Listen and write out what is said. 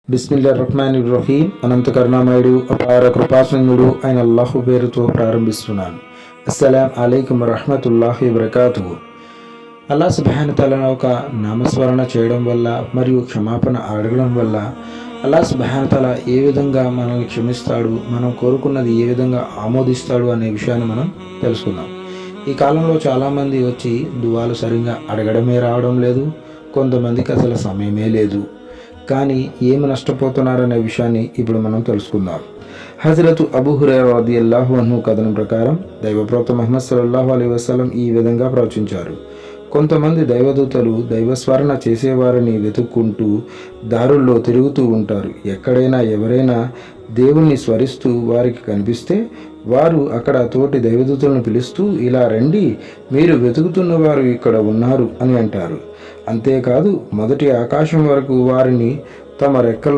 బిస్మిల్లాహిర్రహ్మానిర్రహీం. అనంత కరుణామయుడు అపార కృపాసనుడు అయిన అల్లాహు పేరుతో ప్రారంభిస్తున్నాను. అస్సలాం అలైకుం వరహ్మతుల్లాహి వబరకాతుహు. అల్లాహ్ సుబ్హానహు వ తఆలా ఒక నామస్మరణ చేయడం వల్ల మరియు క్షమాపణ అడగడం వల్ల అల్లాహ్ సుబ్హానహు వ తఆలా ఏ విధంగా మనల్ని క్షమిస్తాడు, మనం కోరుకున్నది ఏ విధంగా ఆమోదిస్తాడు అనే విషయాన్ని మనం తెలుసుకుందాం. ఈ కాలంలో చాలామంది వచ్చి దువాలు సరిగ్గా అడగడమే రావడం లేదు, కొంతమందికి అసలు సమయమే లేదు. కానీ ఏమి నష్టపోతున్నారనే విషయాన్ని ఇప్పుడు మనం తెలుసుకుందాం. హజరతు అబూ హురైరా రదియల్లాహు అన్హు కథనం ప్రకారం దైవప్రవక్త ముహమ్మద్ సల్లల్లాహు అలైహి వసల్లం ఈ విధంగా ప్రవచించారు. కొంతమంది దైవదూతలు దైవస్మరణ చేసేవారిని వెతుక్కుంటూ దారుల్లో తిరుగుతూ ఉంటారు. ఎక్కడైనా ఎవరైనా దేవుణ్ణి స్మరిస్తూ వారికి కనిపిస్తే వారు అక్కడ తోటి దైవదూతలను పిలుస్తూ, ఇలా రండి, మీరు వెతుకుతున్న వారు ఇక్కడ ఉన్నారు అని అంటారు. అంతేకాదు మొదటి ఆకాశం వరకు వారిని తమ రెక్కల